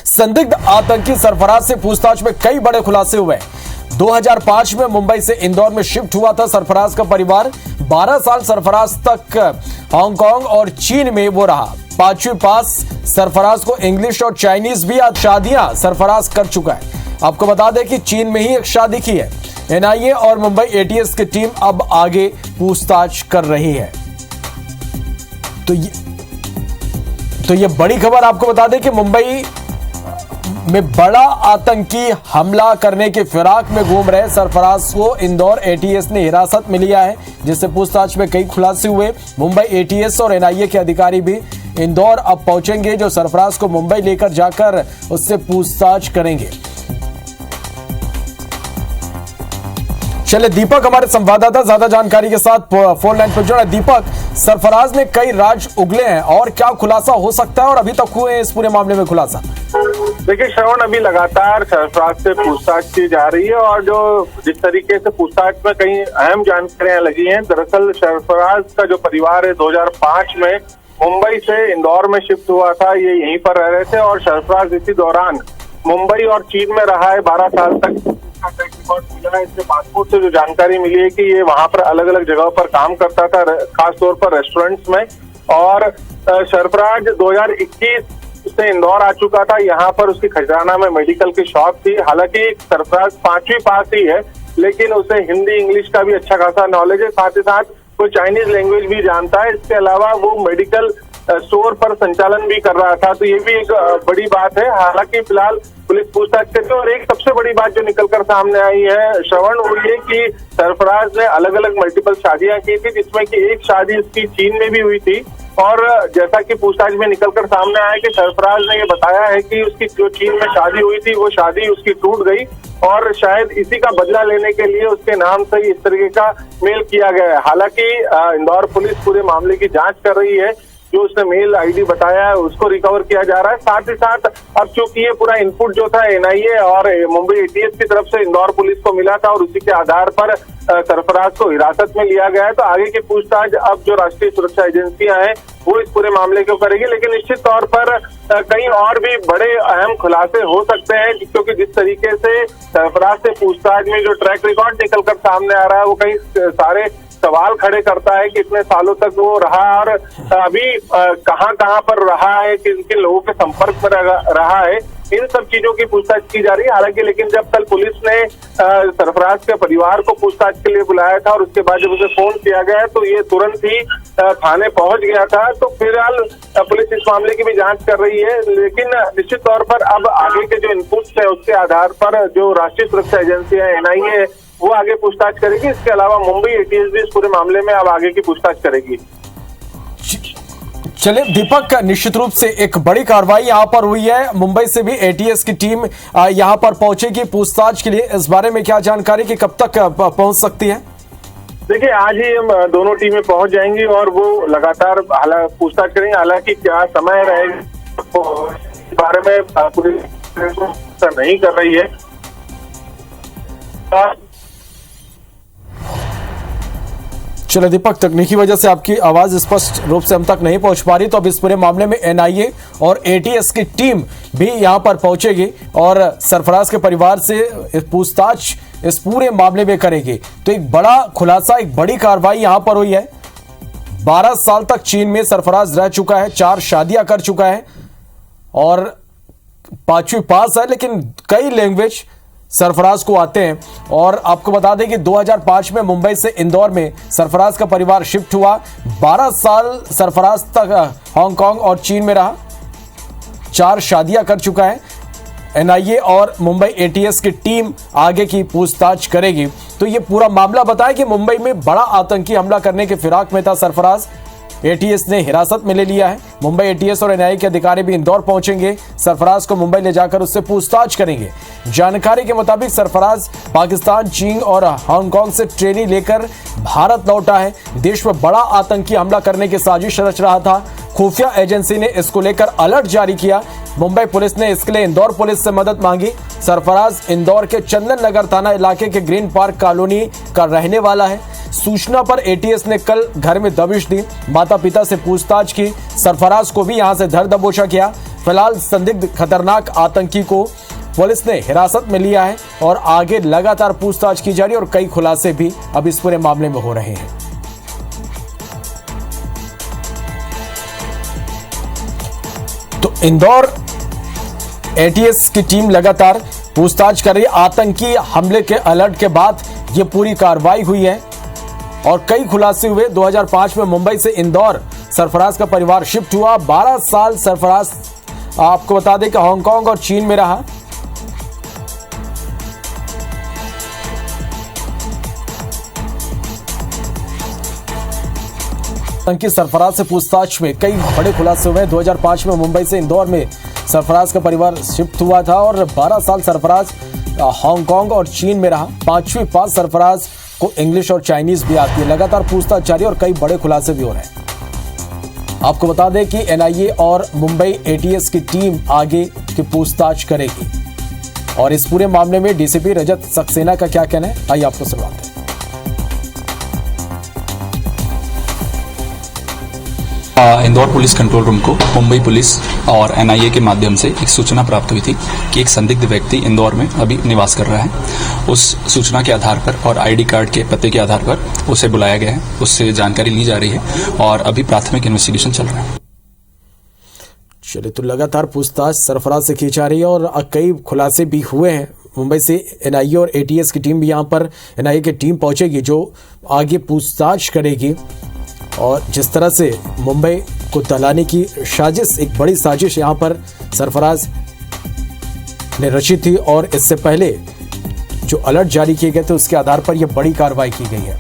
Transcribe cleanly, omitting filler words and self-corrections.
संदिग्ध आतंकी सरफराज से पूछताछ में कई बड़े खुलासे हुए हैं। 2005 में मुंबई से इंदौर में शिफ्ट हुआ था सरफराज का परिवार। 12 साल सरफराज तक हांगकांग और चीन में वो रहा। 5वीं पास सरफराज को इंग्लिश और चाइनीज भी शादियां सरफराज कर चुका है। आपको बता दें कि चीन में ही एक शादी की है। एनआईए और मुंबई एटीएस की टीम अब आगे पूछताछ कर रही है। तो ये बड़ी खबर आपको बता दें कि मुंबई में बड़ा आतंकी हमला करने के फिराक में घूम रहे सरफराज को इंदौर एटीएस ने हिरासत में लिया है, जिससे पूछताछ में कई खुलासे हुए। मुंबई एटीएस और एनआईए के अधिकारी भी इंदौर अब पहुंचेंगे, जो सरफराज को मुंबई लेकर जाकर उससे पूछताछ करेंगे। चले दीपक हमारे संवाददाता ज्यादा जानकारी के साथ फोन लाइन पर जुड़ा। दीपक, सरफराज ने कई राज उगले हैं और क्या खुलासा हो सकता है और अभी तक हुए इस पूरे मामले में खुलासा? देखिए श्रवण, अभी लगातार सरफराज से पूछताछ की जा रही है और जो जिस तरीके से पूछताछ में कई अहम जानकारियां लगी हैं। दरअसल सरफराज का जो परिवार है 2005 में मुंबई से इंदौर में शिफ्ट हुआ था। ये यहीं पर रह रहे थे और सरफराज इसी दौरान मुंबई और चीन में रहा है 12 साल तक। ट्रैक रिकॉर्ड मिला है, इसके पासपोर्ट से जो जानकारी मिली है कि ये वहां पर अलग अलग जगहों पर काम करता था, खासतौर पर रेस्टोरेंट्स में। और सरफराज 2021 से इंदौर आ चुका था। यहाँ पर उसकी खजराना में मेडिकल की शॉप थी। हालांकि सरफराज 5वीं पास ही है, लेकिन उसे हिंदी इंग्लिश का भी अच्छा खासा नॉलेज है। साथ ही साथ वो चाइनीज लैंग्वेज भी जानता है। इसके अलावा वो मेडिकल स्टोर पर संचालन भी कर रहा था, तो ये भी एक बड़ी बात है। हालांकि फिलहाल पुलिस पूछताछ करती है। और एक सबसे बड़ी बात जो निकलकर सामने आई है श्रवण, वो ये कि सरफराज ने अलग अलग मल्टीपल शादियां की थी, जिसमें कि एक शादी उसकी चीन में भी हुई थी। और जैसा कि पूछताछ में निकलकर सामने आया कि सरफराज ने ये बताया है कि उसकी जो चीन में शादी हुई थी वो शादी उसकी टूट गई और शायद इसी का बदला लेने के लिए उसके नाम से इस तरीके का मेल किया गया है। हालांकि इंदौर पुलिस पूरे मामले की जांच कर रही है। जो उसने मेल आईडी बताया है उसको रिकवर किया जा रहा है। साथ ही साथ अब चूंकि ये पूरा इनपुट जो था एनआईए और मुंबई एटीएस की तरफ से इंदौर पुलिस को मिला था और उसी के आधार पर सरफराज को हिरासत में लिया गया है। तो आगे की पूछताछ अब जो राष्ट्रीय सुरक्षा एजेंसियां हैं वो इस पूरे मामले को करेगी। लेकिन निश्चित तौर पर कहीं और भी बड़े अहम खुलासे हो सकते हैं, क्योंकि जिस तरीके से सरफराज से पूछताछ में जो ट्रैक रिकॉर्ड निकलकर सामने आ रहा है वो कई सारे सवाल खड़े करता है कि इतने सालों तक वो रहा और अभी कहां पर रहा है, किन किन लोगों के संपर्क में रहा है। इन सब चीजों की पूछताछ की जा रही है। हालांकि लेकिन जब कल पुलिस ने सरफराज के परिवार को पूछताछ के लिए बुलाया था और उसके बाद जब उसे फोन किया गया तो ये तुरंत ही थाने पहुंच गया था। तो फिलहाल पुलिस इस मामले की भी जांच कर रही है। लेकिन निश्चित तौर पर अब आगे के जो इनपुट्स है उसके आधार पर जो राष्ट्रीय सुरक्षा एजेंसी है एनआईए वो आगे पूछताछ करेगी। इसके अलावा मुंबई एटीएस भी इस पूरे मामले में अब आगे की पूछताछ करेगी। चलिए दीपक, निश्चित रूप से एक बड़ी कार्रवाई यहां पर हुई है। मुंबई से भी एटीएस की टीम यहां पर पहुंचेगी पूछताछ के लिए। इस बारे में क्या जानकारी कि कब तक पहुंच सकती है? देखिए आज ही हम दोनों टीमें पहुंच जाएंगी और वो लगातार पूछताछ करेंगे। हालांकि क्या समय रहेगा इस बारे में पुलिस नहीं कर रही है। चलो दीपक, तकनीकी वजह से आपकी आवाज स्पष्ट रूप से हम तक नहीं पहुंच पा रही, तो अब इस पूरे मामले में एनआईए और एटीएस की टीम भी यहां पर पहुंचेगी और सरफराज के परिवार से पूछताछ इस पूरे मामले में करेगी। तो एक बड़ा खुलासा, एक बड़ी कार्रवाई यहां पर हुई है। 12 साल तक चीन में सरफराज रह चुका है, 4 शादियां कर चुका है और 5वीं पास है, लेकिन कई लैंग्वेज सरफराज को आते हैं। और आपको बता दें कि 2005 में मुंबई से इंदौर में सरफराज का परिवार शिफ्ट हुआ। 12 साल सरफराज तक हांगकांग और चीन में रहा, 4 शादियां कर चुका है। एनआईए और मुंबई एटीएस की टीम आगे की पूछताछ करेगी। तो ये पूरा मामला बताया कि मुंबई में बड़ा आतंकी हमला करने के फिराक में था सरफराज। एटीएस ने हिरासत में ले लिया है। मुंबई एटीएस और एनआईए के अधिकारी भी इंदौर पहुंचेंगे, सरफराज को मुंबई ले जाकर उससे पूछताछ करेंगे। जानकारी के मुताबिक सरफराज पाकिस्तान, चीन और हांगकांग से ट्रेनिंग लेकर भारत लौटा है। देश में बड़ा आतंकी हमला करने की साजिश रच रहा था। खुफिया एजेंसी ने इसको लेकर अलर्ट जारी किया। मुंबई पुलिस ने इसके लिए इंदौर पुलिस से मदद मांगी। सरफराज इंदौर के चंदन नगर थाना इलाके के ग्रीन पार्क कॉलोनी का रहने वाला है। सूचना पर एटीएस ने कल घर में दबिश दी, माता पिता से पूछताछ की, सरफराज को भी यहां से धर दबोचा किया। फिलहाल संदिग्ध खतरनाक आतंकी को पुलिस ने हिरासत में लिया है और आगे लगातार पूछताछ की जा रही है और कई खुलासे भी अब इस पूरे मामले में हो रहे हैं। तो इंदौर एटीएस की टीम लगातार पूछताछ कर रही है। आतंकी हमले के अलर्ट के बाद यह पूरी कार्रवाई हुई है और कई खुलासे हुए। 2005 में मुंबई से इंदौर सरफराज का परिवार शिफ्ट हुआ। 12 साल सरफराज आपको बता दें कि हांगकांग और चीन में रहा। आतंकी सरफराज से पूछताछ में कई बड़े खुलासे हुए। 2005 में मुंबई से इंदौर में सरफराज का परिवार शिफ्ट हुआ था और 12 साल सरफराज हांगकांग और चीन में रहा। 5वीं पास सरफराज को इंग्लिश और चाइनीज भी आती है। लगातार पूछताछ जारी और कई बड़े खुलासे भी हो रहे हैं। आपको बता दें कि एनआईए और मुंबई एटीएस की टीम आगे की पूछताछ करेगी और इस पूरे मामले में डीसीपी रजत सक्सेना का क्या कहना है, आइए आपको सुनाते हैं। इंदौर पुलिस कंट्रोल रूम को मुंबई पुलिस और एनआईए के माध्यम से एक सूचना प्राप्त हुई थी कि एक संदिग्ध व्यक्ति इंदौर में अभी निवास कर रहा है। उस सूचना के आधार पर और आईडी कार्ड के पते के आधार पर उसे बुलाया गया है, उससे जानकारी ली जा रही है और अभी प्राथमिक इन्वेस्टिगेशन चल रहा है। चलिए, तो लगातार पूछताछ सरफराज से की जा रही है और कई खुलासे भी हुए हैं। मुंबई से एनआईए और एटीएस की टीम भी यहाँ पर एनआईए की टीम पहुंचेगी जो आगे पूछताछ करेगी और जिस तरह से मुंबई को दलाने की साजिश, एक बड़ी साजिश यहां पर सरफराज ने रची थी और इससे पहले जो अलर्ट जारी किए गए थे उसके आधार पर यह बड़ी कार्रवाई की गई है।